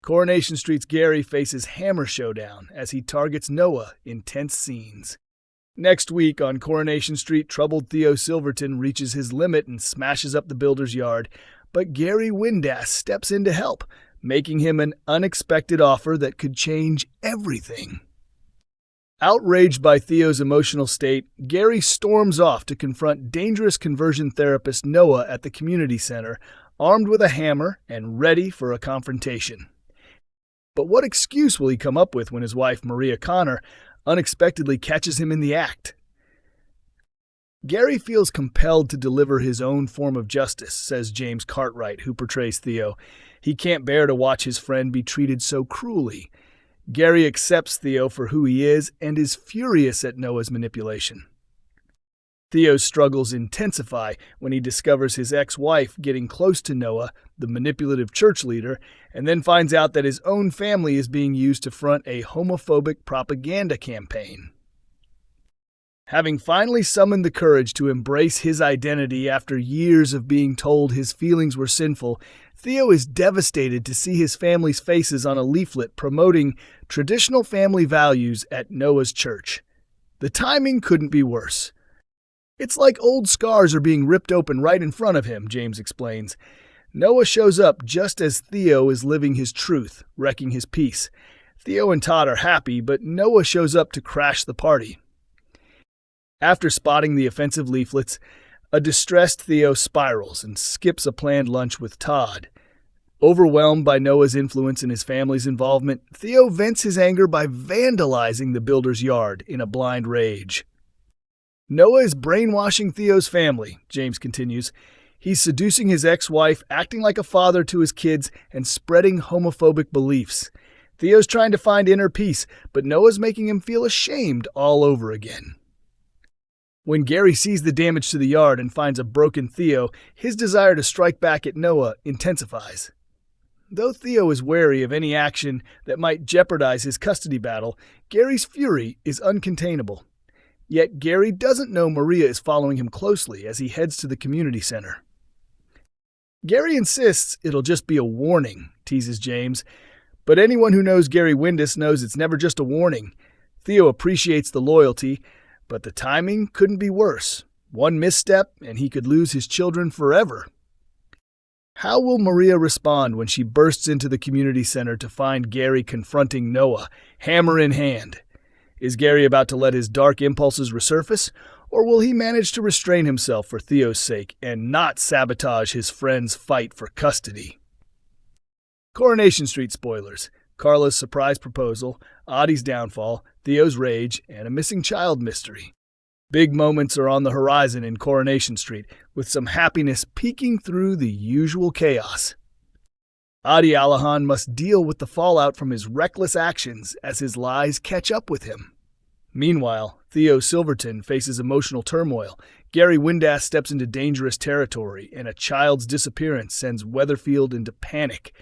Coronation Street's Gary faces Hammer Showdown as he targets Noah in tense scenes. Next week on Coronation Street, troubled Theo Silverton reaches his limit and smashes up the builder's yard, but Gary Windass steps in to help, making him an unexpected offer that could change everything. Outraged by Theo's emotional state, Gary storms off to confront dangerous conversion therapist Noah at the community center, armed with a hammer and ready for a confrontation. But what excuse will he come up with when his wife, Maria Connor, unexpectedly catches him in the act? Gary feels compelled to deliver his own form of justice, says James Cartwright, who portrays Theo. He can't bear to watch his friend be treated so cruelly. Gary accepts Theo for who he is and is furious at Noah's manipulation. Theo's struggles intensify when he discovers his ex-wife getting close to Noah, the manipulative church leader, and then finds out that his own family is being used to front a homophobic propaganda campaign. Having finally summoned the courage to embrace his identity after years of being told his feelings were sinful, Theo is devastated to see his family's faces on a leaflet promoting traditional family values at Noah's church. The timing couldn't be worse. It's like old scars are being ripped open right in front of him, James explains. Noah shows up just as Theo is living his truth, wrecking his peace. Theo and Todd are happy, but Noah shows up to crash the party. After spotting the offensive leaflets, a distressed Theo spirals and skips a planned lunch with Todd. Overwhelmed by Noah's influence and his family's involvement, Theo vents his anger by vandalizing the builder's yard in a blind rage. Noah is brainwashing Theo's family, James continues. He's seducing his ex-wife, acting like a father to his kids, and spreading homophobic beliefs. Theo's trying to find inner peace, but Noah's making him feel ashamed all over again. When Gary sees the damage to the yard and finds a broken Theo, his desire to strike back at Noah intensifies. Though Theo is wary of any action that might jeopardize his custody battle, Gary's fury is uncontainable. Yet Gary doesn't know Maria is following him closely as he heads to the community center. Gary insists it'll just be a warning, teases James. But anyone who knows Gary Windass knows it's never just a warning. Theo appreciates the loyalty, but the timing couldn't be worse. One misstep and he could lose his children forever. How will Maria respond when she bursts into the community center to find Gary confronting Noah, hammer in hand? Is Gary about to let his dark impulses resurface, or will he manage to restrain himself for Theo's sake and not sabotage his friend's fight for custody? Coronation Street spoilers: Carla's surprise proposal, Aunty's downfall, Theo's rage, and a missing child mystery. Big moments are on the horizon in Coronation Street, with some happiness peeking through the usual chaos. Aunty Allahan must deal with the fallout from his reckless actions as his lies catch up with him. Meanwhile, Theo Silverton faces emotional turmoil. Gary Windass steps into dangerous territory, and a child's disappearance sends Weatherfield into panic,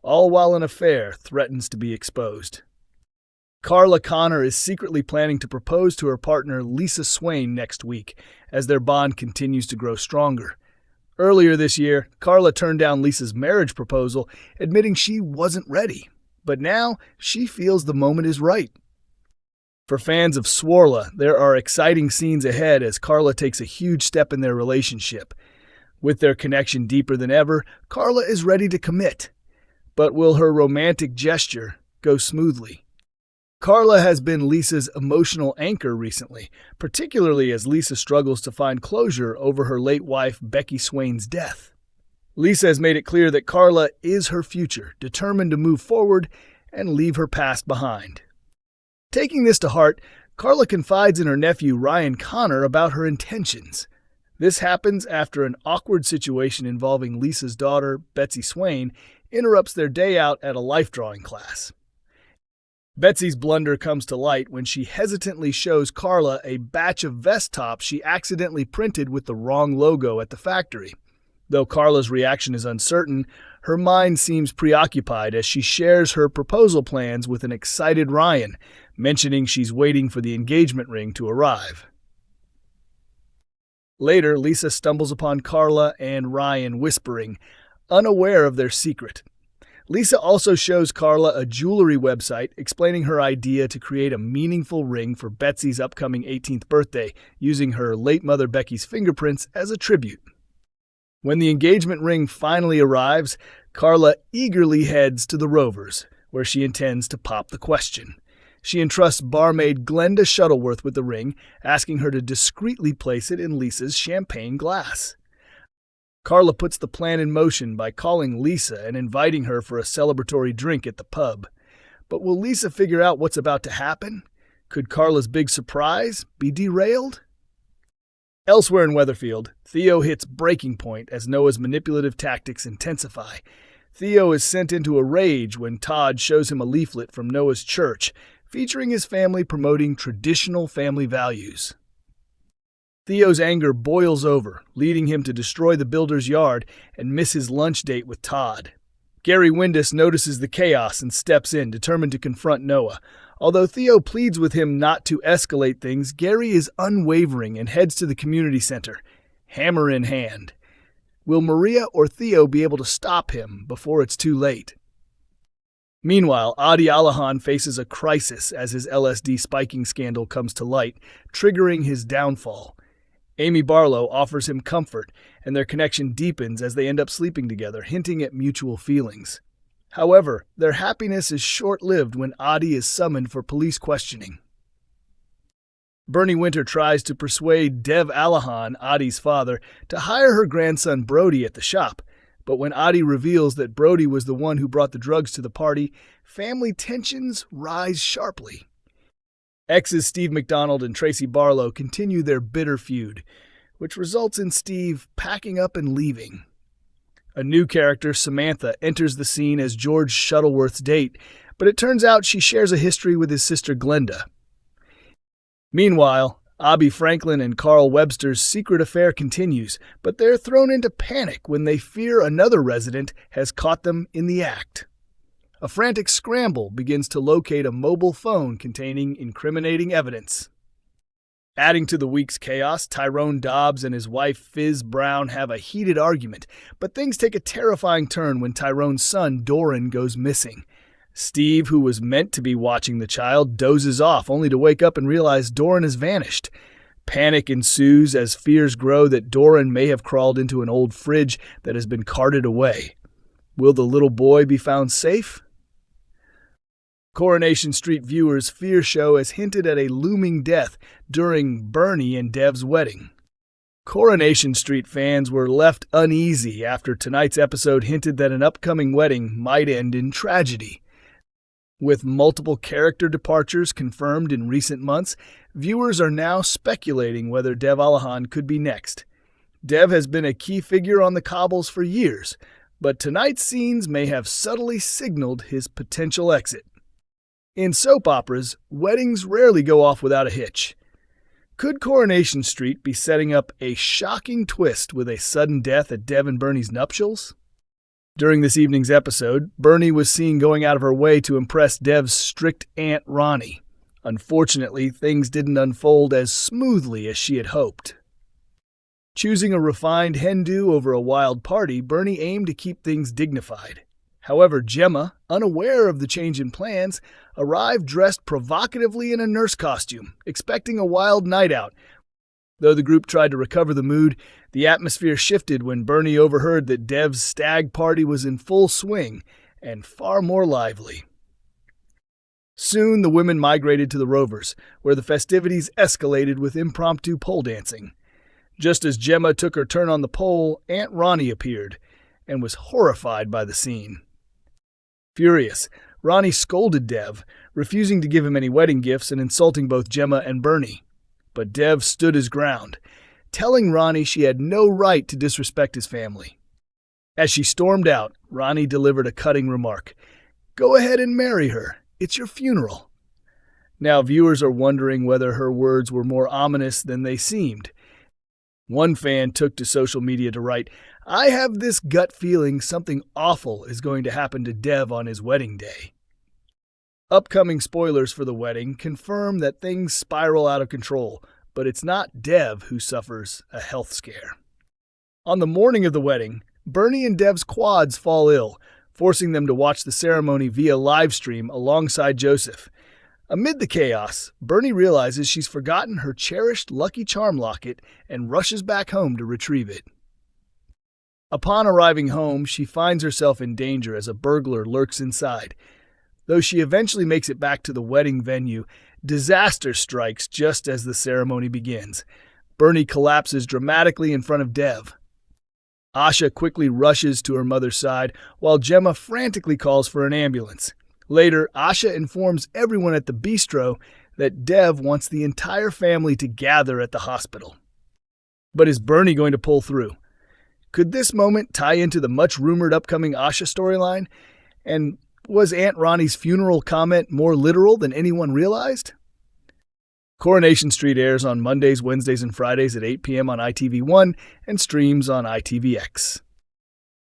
all while an affair threatens to be exposed. Carla Connor is secretly planning to propose to her partner Lisa Swain next week, as their bond continues to grow stronger. Earlier this year, Carla turned down Lisa's marriage proposal, admitting she wasn't ready. But now, she feels the moment is right. For fans of Swarla, there are exciting scenes ahead as Carla takes a huge step in their relationship. With their connection deeper than ever, Carla is ready to commit. But will her romantic gesture go smoothly? Carla has been Lisa's emotional anchor recently, particularly as Lisa struggles to find closure over her late wife Becky Swain's death. Lisa has made it clear that Carla is her future, determined to move forward and leave her past behind. Taking this to heart, Carla confides in her nephew Ryan Connor about her intentions. This happens after an awkward situation involving Lisa's daughter, Betsy Swain, interrupts their day out at a life drawing class. Betsy's blunder comes to light when she hesitantly shows Carla a batch of vest tops she accidentally printed with the wrong logo at the factory. Though Carla's reaction is uncertain, her mind seems preoccupied as she shares her proposal plans with an excited Ryan, mentioning she's waiting for the engagement ring to arrive. Later, Lisa stumbles upon Carla and Ryan whispering, unaware of their secret. Lisa also shows Carla a jewelry website explaining her idea to create a meaningful ring for Betsy's upcoming 18th birthday, using her late mother Becky's fingerprints as a tribute. When the engagement ring finally arrives, Carla eagerly heads to the Rovers, where she intends to pop the question. She entrusts barmaid Glenda Shuttleworth with the ring, asking her to discreetly place it in Lisa's champagne glass. Carla puts the plan in motion by calling Lisa and inviting her for a celebratory drink at the pub. But will Lisa figure out what's about to happen? Could Carla's big surprise be derailed? Elsewhere in Weatherfield, Theo hits breaking point as Noah's manipulative tactics intensify. Theo is sent into a rage when Todd shows him a leaflet from Noah's church, featuring his family promoting traditional family values. Theo's anger boils over, leading him to destroy the builder's yard and miss his lunch date with Todd. Gary Windus notices the chaos and steps in, determined to confront Noah. Although Theo pleads with him not to escalate things, Gary is unwavering and heads to the community center, hammer in hand. Will Maria or Theo be able to stop him before it's too late? Meanwhile, Adi Alahan faces a crisis as his LSD spiking scandal comes to light, triggering his downfall. Amy Barlow offers him comfort, and their connection deepens as they end up sleeping together, hinting at mutual feelings. However, their happiness is short-lived when Adi is summoned for police questioning. Bernie Winter tries to persuade Dev Alahan, Adi's father, to hire her grandson Brody at the shop, but when Adi reveals that Brody was the one who brought the drugs to the party, family tensions rise sharply. Exes Steve McDonald and Tracy Barlow continue their bitter feud, which results in Steve packing up and leaving. A new character, Samantha, enters the scene as George Shuttleworth's date, but it turns out she shares a history with his sister Glenda. Meanwhile, Abby Franklin and Carl Webster's secret affair continues, but they're thrown into panic when they fear another resident has caught them in the act. A frantic scramble begins to locate a mobile phone containing incriminating evidence. Adding to the week's chaos, Tyrone Dobbs and his wife Fizz Brown have a heated argument, but things take a terrifying turn when Tyrone's son Doran goes missing. Steve, who was meant to be watching the child, dozes off only to wake up and realize Doran has vanished. Panic ensues as fears grow that Doran may have crawled into an old fridge that has been carted away. Will the little boy be found safe? Coronation Street viewers' fear show has hinted at a looming death during Bernie and Dev's wedding. Coronation Street fans were left uneasy after tonight's episode hinted that an upcoming wedding might end in tragedy. With multiple character departures confirmed in recent months, viewers are now speculating whether Dev Alahan could be next. Dev has been a key figure on the cobbles for years, but tonight's scenes may have subtly signaled his potential exit. In soap operas, weddings rarely go off without a hitch. Could Coronation Street be setting up a shocking twist with a sudden death at Dev and Bernie's nuptials? During this evening's episode, Bernie was seen going out of her way to impress Dev's strict aunt Rani. Unfortunately, things didn't unfold as smoothly as she had hoped. Choosing a refined hen-do over a wild party, Bernie aimed to keep things dignified. However, Gemma, unaware of the change in plans, arrived dressed provocatively in a nurse costume, expecting a wild night out. Though the group tried to recover the mood, the atmosphere shifted when Bernie overheard that Dev's stag party was in full swing and far more lively. Soon the women migrated to the Rovers, where the festivities escalated with impromptu pole dancing. Just as Gemma took her turn on the pole, Aunt Rani appeared and was horrified by the scene. Furious, Rani scolded Dev, refusing to give him any wedding gifts and insulting both Gemma and Bernie. But Dev stood his ground, telling Rani she had no right to disrespect his family. As she stormed out, Rani delivered a cutting remark. "Go ahead and marry her. It's your funeral." Now viewers are wondering whether her words were more ominous than they seemed. One fan took to social media to write, "I have this gut feeling something awful is going to happen to Dev on his wedding day." Upcoming spoilers for the wedding confirm that things spiral out of control, but it's not Dev who suffers a health scare. On the morning of the wedding, Bernie and Dev's quads fall ill, forcing them to watch the ceremony via live stream alongside Joseph. Amid the chaos, Bernie realizes she's forgotten her cherished Lucky Charm locket and rushes back home to retrieve it. Upon arriving home, she finds herself in danger as a burglar lurks inside. Though she eventually makes it back to the wedding venue, disaster strikes just as the ceremony begins. Bernie collapses dramatically in front of Dev. Asha quickly rushes to her mother's side, while Gemma frantically calls for an ambulance. Later, Asha informs everyone at the bistro that Dev wants the entire family to gather at the hospital. But is Bernie going to pull through? Could this moment tie into the much-rumored upcoming Asha storyline? And was Aunt Rani's funeral comment more literal than anyone realized? Coronation Street airs on Mondays, Wednesdays, and Fridays at 8 p.m. on ITV1 and streams on ITVX.